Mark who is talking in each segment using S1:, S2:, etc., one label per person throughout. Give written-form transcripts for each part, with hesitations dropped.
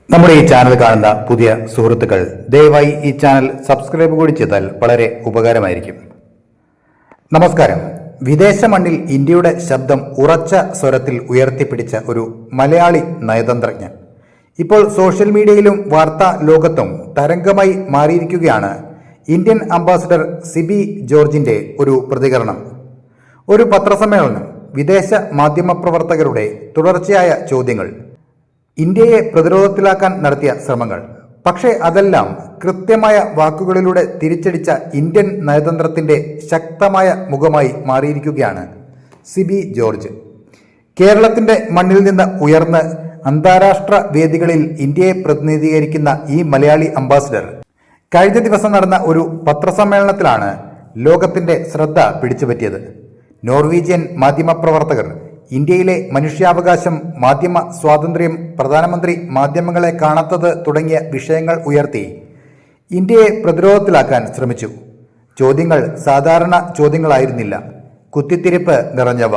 S1: നമ്മുടെ ഈ ചാനൽ കാണുന്ന പുതിയ സുഹൃത്തുക്കൾ ദയവായി ഈ ചാനൽ സബ്സ്ക്രൈബ് കൂടി ചെയ്താൽ വളരെ ഉപകാരമായിരിക്കും. നമസ്കാരം. വിദേശ മണ്ണിൽ ഇന്ത്യയുടെ ശബ്ദം ഉറച്ച സ്വരത്തിൽ ഉയർത്തിപ്പിടിച്ച ഒരു മലയാളി നയതന്ത്രജ്ഞൻ ഇപ്പോൾ സോഷ്യൽ മീഡിയയിലും വാർത്താ ലോകത്തും തരംഗമായി മാറിയിരിക്കുകയാണ്. ഇന്ത്യൻ അംബാസിഡർ സിബി ജോർജിന്റെ ഒരു പ്രതികരണം. ഒരു പത്രസമ്മേളനം, വിദേശ മാധ്യമപ്രവർത്തകരുടെ തുടർച്ചയായ ചോദ്യങ്ങൾ, ഇന്ത്യയെ പ്രതിരോധത്തിലാക്കാൻ നടത്തിയ ശ്രമങ്ങൾ. പക്ഷേ അതെല്ലാം കൃത്യമായ വാക്കുകളിലൂടെ തിരിച്ചടിച്ച ഇന്ത്യൻ നയതന്ത്രത്തിന്റെ ശക്തമായ മുഖമായി മാറിയിരിക്കുകയാണ് സിബി ജോർജ്. കേരളത്തിന്റെ മണ്ണിൽ നിന്ന് ഉയർന്ന് അന്താരാഷ്ട്ര വേദികളിൽ ഇന്ത്യയെ പ്രതിനിധീകരിക്കുന്ന ഈ മലയാളി അംബാസിഡർ കഴിഞ്ഞ ദിവസം നടന്ന ഒരു പത്രസമ്മേളനത്തിലാണ് ലോകത്തിന്റെ ശ്രദ്ധ പിടിച്ചുപറ്റിയത്. നോർവീജിയൻ മാധ്യമപ്രവർത്തകർ ഇന്ത്യയിലെ മനുഷ്യാവകാശം, മാധ്യമ സ്വാതന്ത്ര്യം, പ്രധാനമന്ത്രി മാധ്യമങ്ങളെ കാണാത്തത് തുടങ്ങിയ വിഷയങ്ങൾ ഉയർത്തി ഇന്ത്യയെ പ്രതിരോധത്തിലാക്കാൻ ശ്രമിച്ചു. ചോദ്യങ്ങൾ സാധാരണ ചോദ്യങ്ങളായിരുന്നില്ല, കുത്തിത്തിരിപ്പ് നിറഞ്ഞവ,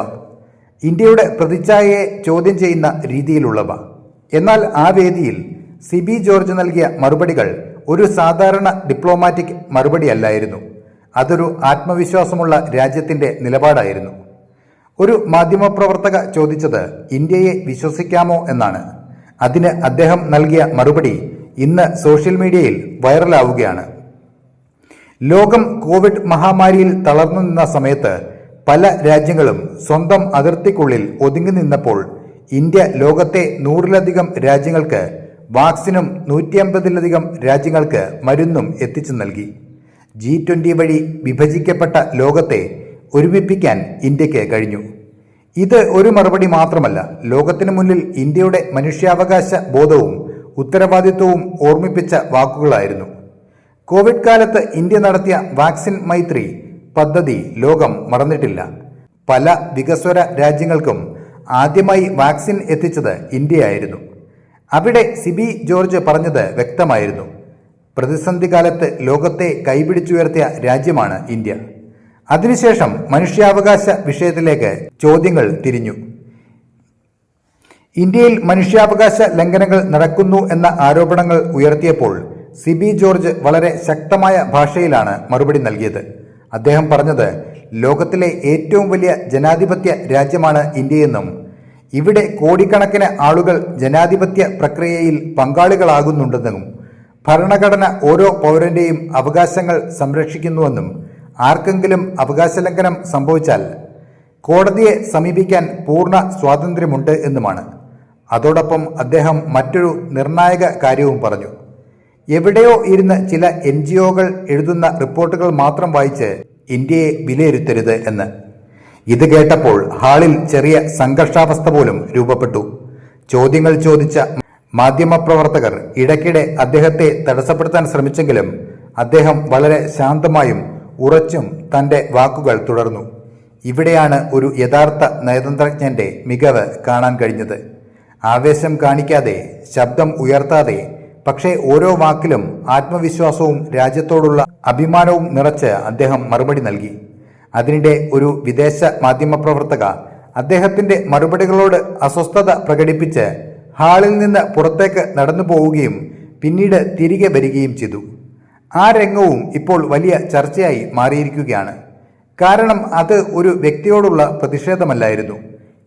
S1: ഇന്ത്യയുടെ പ്രതിച്ഛായയെ ചോദ്യം ചെയ്യുന്ന രീതിയിലുള്ളവ. എന്നാൽ ആ വേദിയിൽ സിബി ജോർജ് നൽകിയ മറുപടികൾ ഒരു സാധാരണ ഡിപ്ലോമാറ്റിക് മറുപടിയല്ലായിരുന്നു. അതൊരു ആത്മവിശ്വാസമുള്ള രാജ്യത്തിന്റെ നിലപാടായിരുന്നു. ഒരു മാധ്യമപ്രവർത്തക ചോദിച്ചത് ഇന്ത്യയെ വിശ്വസിക്കാമോ എന്നാണ്. അതിന് അദ്ദേഹം നൽകിയ മറുപടി ഇന്ന് സോഷ്യൽ മീഡിയയിൽ വൈറലാവുകയാണ്. ലോകം കോവിഡ് മഹാമാരിയിൽ തളർന്നു നിന്ന സമയത്ത് പല രാജ്യങ്ങളും സ്വന്തം അതിർത്തിക്കുള്ളിൽ ഒതുങ്ങി നിന്നപ്പോൾ ഇന്ത്യ ലോകത്തെ 100-ലധികം രാജ്യങ്ങൾക്ക് വാക്സിനും 150-ലധികം രാജ്യങ്ങൾക്ക് മരുന്നും എത്തിച്ചു നൽകി. G20 വഴി വിഭജിക്കപ്പെട്ട ലോകത്തെ ഒരുമിപ്പിക്കാൻ ഇന്ത്യക്ക് കഴിഞ്ഞു. ഇത് ഒരു മറുപടി മാത്രമല്ല, ലോകത്തിനു മുന്നിൽ ഇന്ത്യയുടെ മനുഷ്യാവകാശ ബോധവും ഉത്തരവാദിത്വവും ഓർമ്മിപ്പിച്ച വാക്കുകളായിരുന്നു. കോവിഡ് കാലത്ത് ഇന്ത്യ നടത്തിയ വാക്സിൻ മൈത്രി പദ്ധതി ലോകം മറന്നിട്ടില്ല. പല വികസ്വര രാജ്യങ്ങൾക്കും ആദ്യമായി വാക്സിൻ എത്തിച്ചത് ഇന്ത്യയായിരുന്നു. അവിടെ സിബി ജോർജ് പറഞ്ഞത് വ്യക്തമായിരുന്നു. പ്രതിസന്ധി കാലത്ത് ലോകത്തെ കൈപിടിച്ചുയർത്തിയ രാജ്യമാണ് ഇന്ത്യ. അതിനുശേഷം മനുഷ്യാവകാശ വിഷയത്തിലേക്ക് ചോദ്യങ്ങൾ തിരിഞ്ഞു. ഇന്ത്യയിൽ മനുഷ്യാവകാശ ലംഘനങ്ങൾ നടക്കുന്നു എന്ന ആരോപണങ്ങൾ ഉയർത്തിയപ്പോൾ സിബി ജോർജ് വളരെ ശക്തമായ ഭാഷയിലാണ് മറുപടി നൽകിയത്. അദ്ദേഹം പറഞ്ഞത് ലോകത്തിലെ ഏറ്റവും വലിയ ജനാധിപത്യ രാജ്യമാണ് ഇന്ത്യയെന്നും ഇവിടെ കോടിക്കണക്കിന് ആളുകൾ ജനാധിപത്യ പ്രക്രിയയിൽ പങ്കാളികളാകുന്നുണ്ടെന്നും ഭരണഘടന ഓരോ പൗരന്റെയും അവകാശങ്ങൾ സംരക്ഷിക്കുന്നുവെന്നും ആർക്കെങ്കിലും അവകാശലംഘനം സംഭവിച്ചാൽ കോടതിയെ സമീപിക്കാൻ പൂർണ്ണ സ്വാതന്ത്ര്യമുണ്ട് എന്നുമാണ്. അതോടൊപ്പം അദ്ദേഹം മറ്റൊരു നിർണായക കാര്യവും പറഞ്ഞു. എവിടെയോ ഇരുന്ന് ചില NGOകൾ എഴുതുന്ന റിപ്പോർട്ടുകൾ മാത്രം വായിച്ച് ഇന്ത്യയെ വിലയിരുത്തരുത് എന്ന്. ഇത് കേട്ടപ്പോൾ ഹാളിൽ ചെറിയ സംഘർഷാവസ്ഥ പോലും രൂപപ്പെട്ടു. ചോദ്യങ്ങൾ ചോദിച്ച മാധ്യമപ്രവർത്തകർ ഇടയ്ക്കിടെ അദ്ദേഹത്തെ തടസ്സപ്പെടുത്താൻ ശ്രമിച്ചെങ്കിലും അദ്ദേഹം വളരെ ശാന്തമായും ഉറച്ചും തന്റെ വാക്കുകൾ തുടർന്നു. ഇവിടെയാണ് ഒരു യഥാർത്ഥ നയതന്ത്രജ്ഞന്റെ മികവ് കാണാൻ കഴിഞ്ഞത്. ആവേശം കാണിക്കാതെ, ശബ്ദം ഉയർത്താതെ, പക്ഷേ ഓരോ വാക്കിലും ആത്മവിശ്വാസവും രാജ്യത്തോടുള്ള അഭിമാനവും നിറച്ച് അദ്ദേഹം മറുപടി നൽകി. അതിനിടെ ഒരു വിദേശ മാധ്യമപ്രവർത്തക അദ്ദേഹത്തിന്റെ മറുപടികളോട് അസ്വസ്ഥത പ്രകടിപ്പിച്ച് ഹാളിൽ നിന്ന് പുറത്തേക്ക് നടന്നു പോവുകയും പിന്നീട് തിരികെ വരികയും ചെയ്തു. ആ രംഗവും ഇപ്പോൾ വലിയ ചർച്ചയായി മാറിയിരിക്കുകയാണ്. കാരണം അത് ഒരു വ്യക്തിയോടുള്ള പ്രതിഷേധമല്ലായിരുന്നു,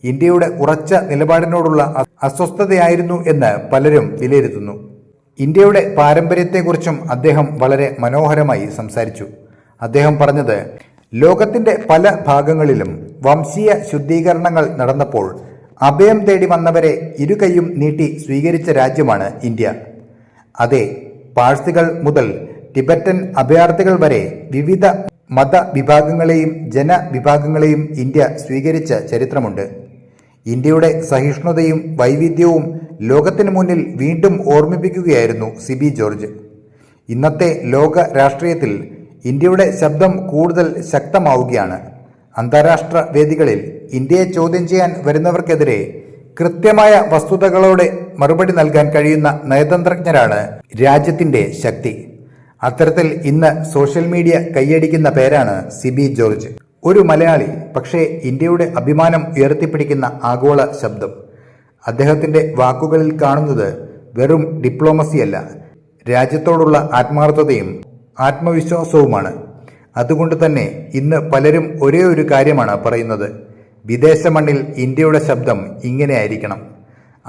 S1: ഇന്ത്യയുടെ ഉറച്ച നിലപാടിനോടുള്ള അസ്വസ്ഥതയായിരുന്നു എന്ന് പലരും വിലയിരുത്തുന്നു. ഇന്ത്യയുടെ പാരമ്പര്യത്തെക്കുറിച്ചും അദ്ദേഹം വളരെ മനോഹരമായി സംസാരിച്ചു. അദ്ദേഹം പറഞ്ഞത്, ലോകത്തിന്റെ പല ഭാഗങ്ങളിലും വംശീയ ശുദ്ധീകരണങ്ങൾ നടന്നപ്പോൾ അഭയം തേടി വന്നവരെ ഇരുകൈയും നീട്ടി സ്വീകരിച്ച രാജ്യമാണ് ഇന്ത്യ. അതെ, പാഴ്സികൾ മുതൽ ടിബറ്റൻ അഭയാർത്ഥികൾ വരെ വിവിധ മതവിഭാഗങ്ങളെയും ജനവിഭാഗങ്ങളെയും ഇന്ത്യ സ്വീകരിച്ച ചരിത്രമുണ്ട്. ഇന്ത്യയുടെ സഹിഷ്ണുതയും വൈവിധ്യവും ലോകത്തിനു മുന്നിൽ വീണ്ടും ഓർമ്മിപ്പിക്കുകയായിരുന്നു സിബി ജോർജ്. ഇന്നത്തെ ലോക രാഷ്ട്രീയത്തിൽ ഇന്ത്യയുടെ ശബ്ദം കൂടുതൽ ശക്തമാവുകയാണ്. അന്താരാഷ്ട്ര വേദികളിൽ ഇന്ത്യയെ ചോദ്യം ചെയ്യാൻ വരുന്നവർക്കെതിരെ കൃത്യമായ വസ്തുതകളോടെ മറുപടി നൽകാൻ കഴിയുന്ന നയതന്ത്രജ്ഞരാണ് രാജ്യത്തിന്റെ ശക്തി. അത്തരത്തിൽ ഇന്ന് സോഷ്യൽ മീഡിയ കൈയടിക്കുന്ന പേരാണ് സിബി ജോർജ്. ഒരു മലയാളി, പക്ഷേ ഇന്ത്യയുടെ അഭിമാനം ഉയർത്തിപ്പിടിക്കുന്ന ആഗോള ശബ്ദം. അദ്ദേഹത്തിന്റെ വാക്കുകളിൽ കാണുന്നത് വെറും ഡിപ്ലോമസിയല്ല, രാജ്യത്തോടുള്ള ആത്മാർത്ഥതയും ആത്മവിശ്വാസവുമാണ്. അതുകൊണ്ട് തന്നെ ഇന്ന് പലരും ഒരേ ഒരു കാര്യമാണ് പറയുന്നത്: വിദേശ മണ്ണിൽ ഇന്ത്യയുടെ ശബ്ദം ഇങ്ങനെയായിരിക്കണം.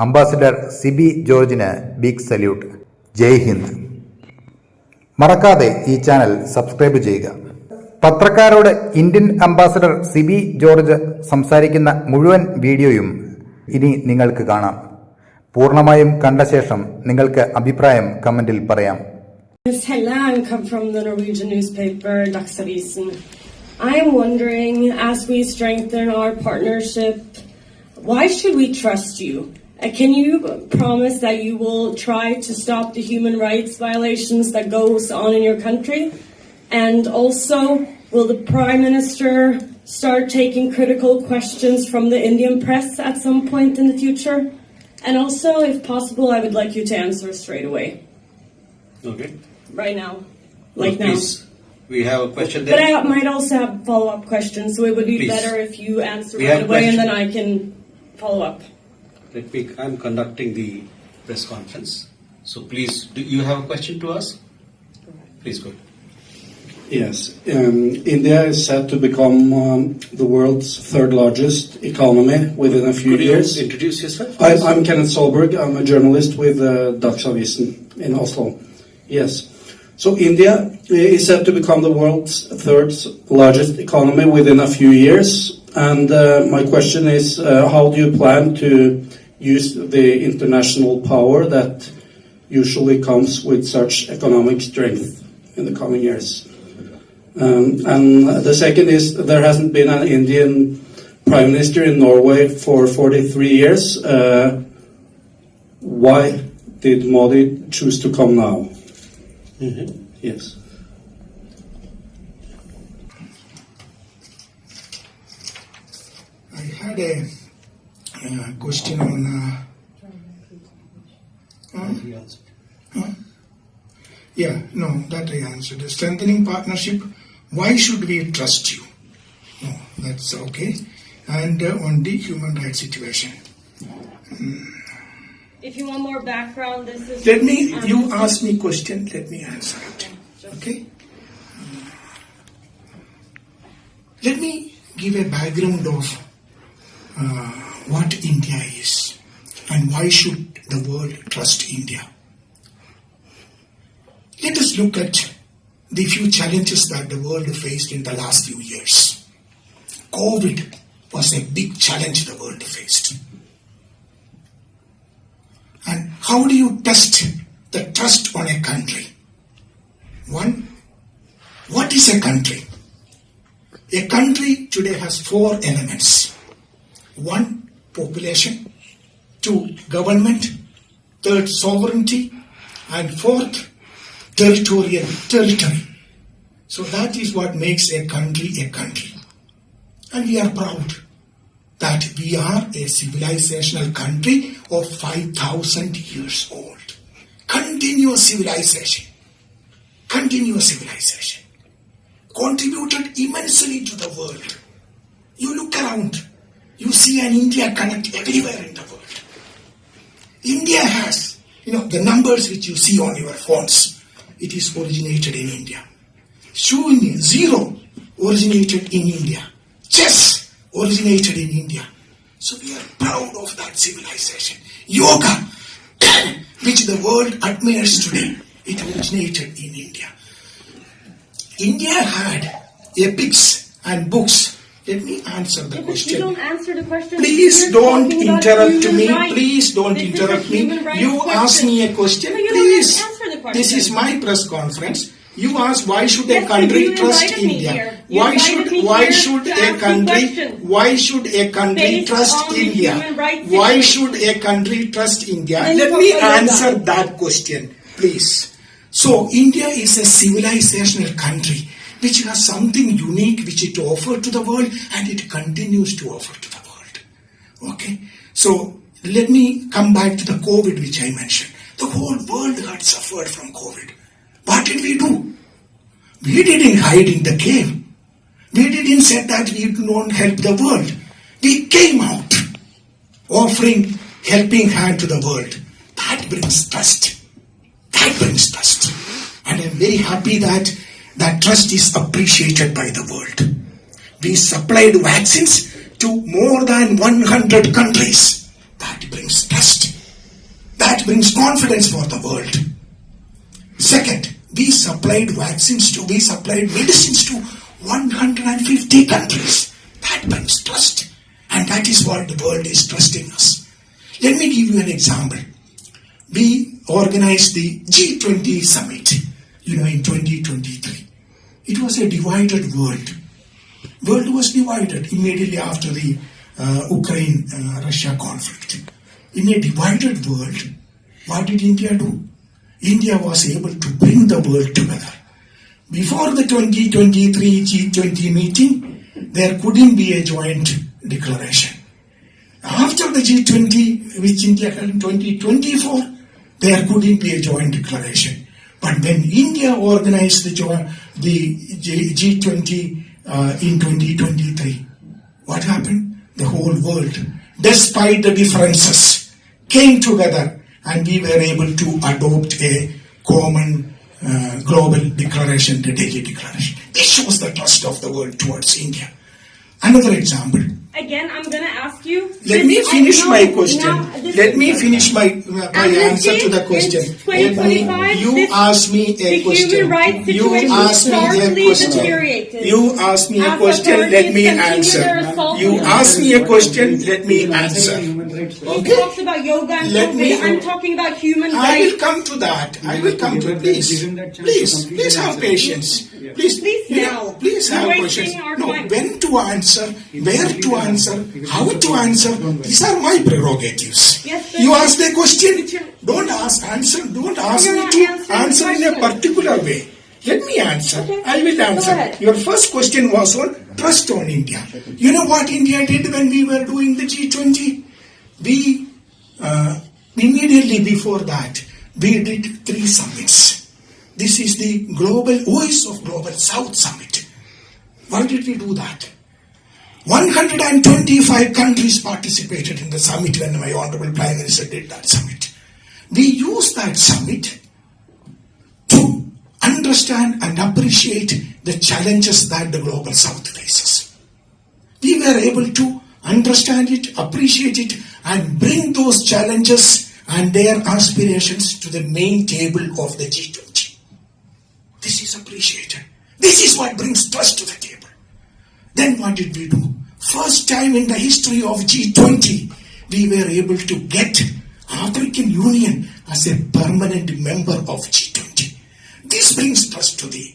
S1: അംബാസിഡർ സിബി ജോർജിന് ബിഗ് സല്യൂട്ട്. ജയ് ഹിന്ദ്. മറക്കാതെ ഈ ചാനൽ സബ്സ്ക്രൈബ് ചെയ്യുക. പത്രക്കാരോട് ഇന്ത്യൻ അംബാസിഡർ സിബി ജോർജ് സംസാരിക്കുന്ന മുഴുവൻ വീഡിയോയും ഇനി നിങ്ങൾക്ക് കാണാം. പൂർണ്ണമായും കണ്ട ശേഷം നിങ്ങൾക്ക് അഭിപ്രായം കമന്റിൽ പറയാം.
S2: Hella and come from the Norwegian newspaper Dagsavisen. I am wondering, as we strengthen our partnership, why should we trust you? Can you promise that you will try to stop the human rights violations that goes on in your country? And also, will the Prime Minister start taking critical questions from the Indian press at some point in the future? And also, if possible, I would like you to answer straight away.
S3: Okay.
S2: Right now. Like now.
S3: Please. We have a question there.
S2: But I might also have follow-up questions, so it would be better if you answer right away and then I can follow up.
S3: I'm conducting the press conference. So please, do you have a question to us? Please go ahead.
S4: Yes. India is set to become the world's third largest economy within a few years.
S3: Could you introduce yourself?
S4: I'm Kenneth Solberg. I'm a journalist with Dagsavisen in Oslo. Yes. So India is set to become the world's third largest economy within a few years. And my question is, how do you plan to use the international power that usually comes with such economic strength in the coming years? And the second is, there hasn't been an Indian Prime Minister in Norway for 43 years. Why did Modi choose to come now?
S3: Mm-hmm.
S4: Yes.
S5: I had a question on that I answered. Strengthening partnership. Why should we trust you? No, that's okay. And on the human rights situation.
S2: If you want more background, this is...
S5: You ask me question, let me answer it. Okay? Let me give a background of what India is and why should the world trust India. Let us look at the few challenges that the world faced in the last few years. COVID was a big challenge the world faced. And how do you test the trust on a country? One, what is a country? A country today has 4 elements. 1, population. 2, government. 3rd, sovereignty. And 4th, territory. So that is what makes a country a country. And we are proud that we are a civilizational country of 5,000 years old. Continuous civilization. Contributed immensely to the world. You look around, you see an India connect everywhere in the world. India has, the numbers which you see on your phones, it is originated in India. Shunya, 0, originated in India. Chess, originated in India. So we are proud of that civilization. Yoga, which the world admires today, it originated in India. India had epics and books. Let me answer the question.
S2: You don't answer the question.
S5: Please don't interrupt me. Please don't interrupt me. You ask me a question. Please. This is my press conference. You ask, why should a country trust India? Why should a country trust India? Why should a country trust India? Let me answer that question, please. So India is a civilizational country which has something unique which it offered to the world and it continues to offer to the world. Okay? So let me come back to the COVID which I mentioned. The whole world had suffered from COVID. What did we do? We didn't hide in the cave. We didn't say that we don't help the world. We came out offering helping hand to the world. That That brings trust. That brings trust. And I'm very happy that that trust is appreciated by the world. We supplied vaccines to more than 100 countries. That brings trust. That brings confidence for the world. Second, we supplied medicines to 150 countries. That brings trust. And that is what the world is trusting us. Let me give you an example. We organized the G20 summit, in 2023. It was a divided world. World was divided immediately after the Ukraine-Russia conflict. In a divided world, what did India do? India was able to bring the world together. Before the 2023 G20 meeting, there couldn't be a joint declaration. After the G20, which India held in 2024, there couldn't be a joint declaration. But when India organized the G20 in 2023, what happened? The whole world, despite the differences, came together and we were able to adopt a common global declaration, the Delhi Declaration. This shows the trust of the world towards India. Another example.
S2: Again, I'm going to ask you.
S5: Let me finish my question. Let me finish my answer to the question. You asked me a question. You asked me a question. Let me answer. You asked me a question. Let me answer.
S2: He talks about yoga and I'm talking about human rights.
S5: I will come to that. Please have patience. Please have questions. No, when to answer, where to answer, how to answer. These are my prerogatives. You ask the question. Don't ask me to answer in a particular way. Let me answer. I will answer. Your first question was on trust on India. You know what India did when we were doing the G20? We immediately before that, we did 3 summits. This is the Voice of Global South Summit. Why did we do that? 125 countries participated in the summit when my Honorable Prime Minister did that summit. We used that summit to understand and appreciate the challenges that the Global South faces. We were able to understand it, appreciate it, and bring those challenges and their aspirations to the main table of the G20. This is appreciated. This is what brings trust to the table. Then what did we do? First time in the history of G20, we were able to get African Union as a permanent member of G20. This brings trust to the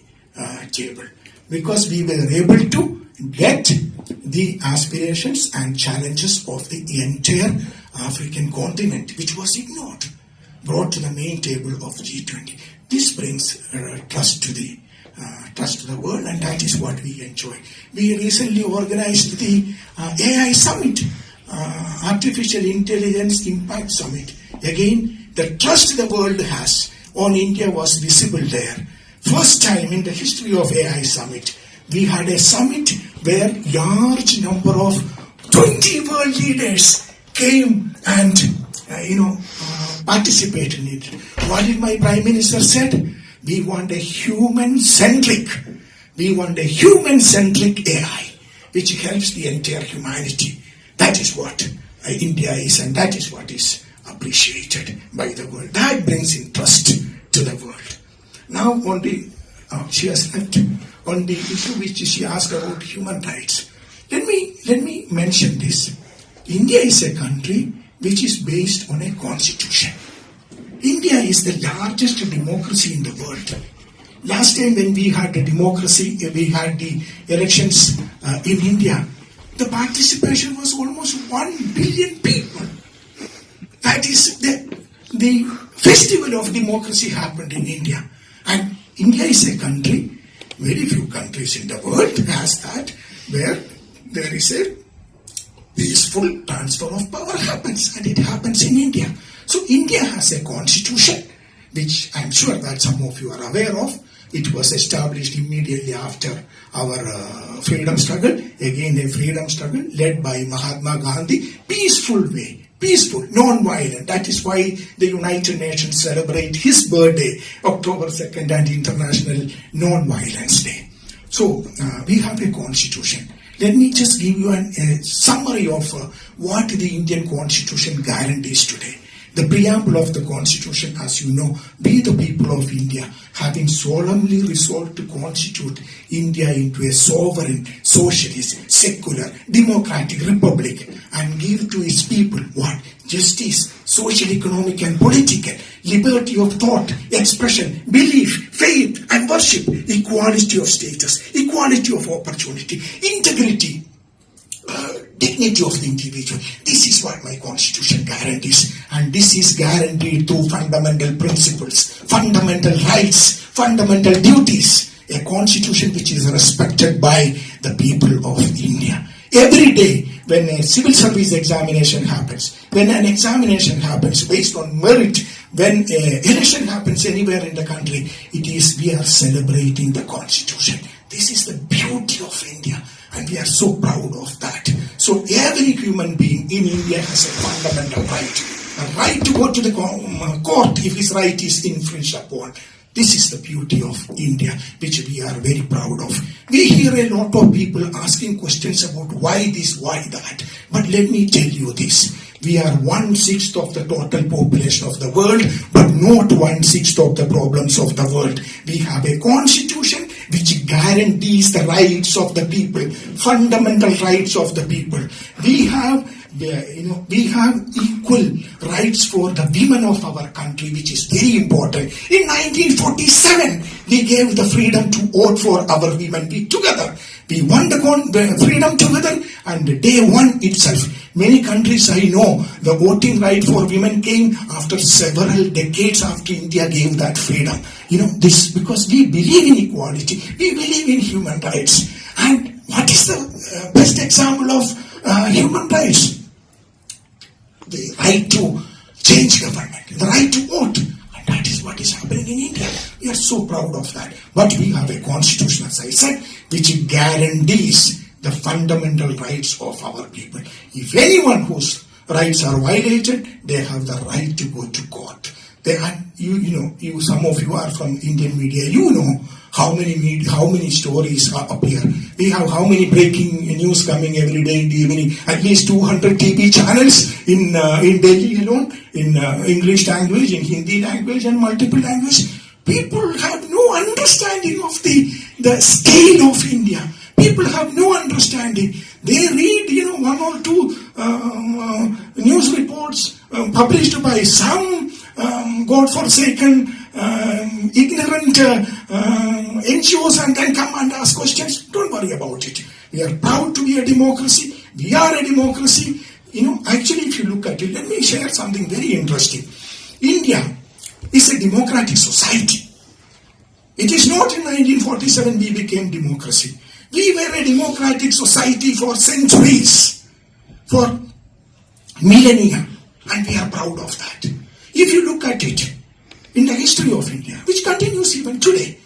S5: table because we were able to get the aspirations and challenges of the entire African continent, which was ignored, brought to the main table of G20. This brings trust to the world, and that is what we enjoy. We recently organized the AI Summit, Artificial Intelligence Impact Summit. Again, the trust the world has on India was visible there. First time in the history of AI Summit, we had a summit where large number of 20 world leaders came and participated in it. What did my Prime Minister said? We want a human-centric AI which helps the entire humanity. That is what India is, and that is what is appreciated by the world. That brings in trust to the world. Now on the she has left on the issue which she asked about human rights. Let me mention this. India is a country which is based on a constitution. India is the largest democracy in the world. Last time when we had the democracy, we had the elections in India, the participation was almost 1 billion people. That is the festival of democracy happened in India. And India is a country, very few countries in the world has that, where there is a peaceful transfer of power happens, and it happens in India. So India has a constitution, which I'm sure that some of you are aware of. It was established immediately after our freedom struggle. Again, a freedom struggle led by Mahatma Gandhi. Peaceful way. peaceful, non-violent. That is why the United Nations celebrate his birthday, October 2nd, and International Non-Violence Day. So we have a constitution. Let me just give you a summary of what the Indian constitution guarantees today. The preamble of the constitution, as you know, we the people of India, having solemnly resolved to constitute India into a sovereign, socialist, secular, democratic republic and give to its people what? Justice, social, economic and political, liberty of thought, expression, belief, faith and worship, equality of status, equality of opportunity, integrity, dignity of the individual. This is what my constitution guarantees, and this is guaranteed through fundamental principles, fundamental rights, fundamental duties, a constitution which is respected by the people of India. Every day when a civil service examination happens, when an examination happens based on merit, when an election happens anywhere in the country, it is we are celebrating the constitution. This is the beauty of India, and we are so proud of that. So every human being in India has a fundamental right. A right to go to the court if his right is infringed upon. This is the beauty of India, which we are very proud of. We hear a lot of people asking questions about why this, why that. But let me tell you this. We are 1/6 of the total population of the world, but not 1/6 of the problems of the world. We have a constitution which guarantees the rights of the people, fundamental rights of the people. We have equal rights for the women of our country, which is very important. In 1947, we gave the freedom to vote for our women. We won the freedom together, and day one itself. Many countries I know, the voting right for women came after several decades after India gave that freedom. This because we believe in equality, we believe in human rights. And what is the best example of human rights? The right to change government, the right to vote. And that is what is happening in India. We are so proud of that. But we have a constitution, as I said, which guarantees the fundamental rights of our people. If anyone whose rights are violated, they have the right to go to court. Some of you are from Indian media. You know how many stories appear. We have how many breaking news coming every day in the evening. At least 200 TV channels in Delhi alone, in English language, in Hindi language, and multiple languages. People have no understanding of the scale of India. People have no understanding. They read, one or two news reports published by some God-forsaken, ignorant NGOs, and then come and ask questions. Don't worry about it. We are proud to be a democracy. We are a democracy. Actually, if you look at it, let me share something very interesting. India is a democratic society. It is not in 1947 we became democracy. We were a democratic society for centuries, for millennia, and we are proud of that. If you look at it in the history of India, which continues even today,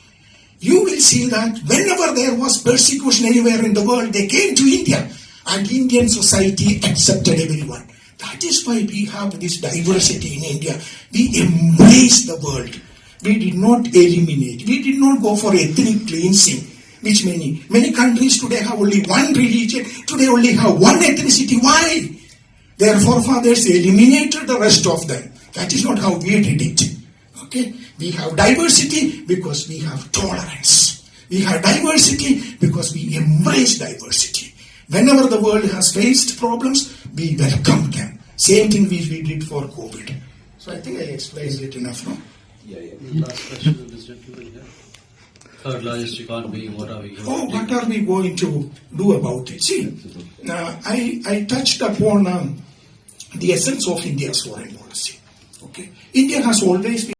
S5: you will see that whenever there was persecution anywhere in the world, they came to India, and Indian society accepted everyone. That is why we have this diversity in India. We embrace the world. We did not eliminate. We did not go for ethnic cleansing, which many countries today have only one religion, today only have one ethnicity. Why? Their forefathers eliminated the rest of them. That is not how we did it. Okay? We have diversity because we have tolerance. We have diversity because we embrace diversity. Whenever the world has faced problems, we welcome them. Same thing we did for COVID. So I think I explained it enough, no?
S3: Yeah. Last question to this gentleman here. Third largest economy, what are we
S5: going to do about it? See, I touched upon the essence of India's foreign policy. Okay, India has always been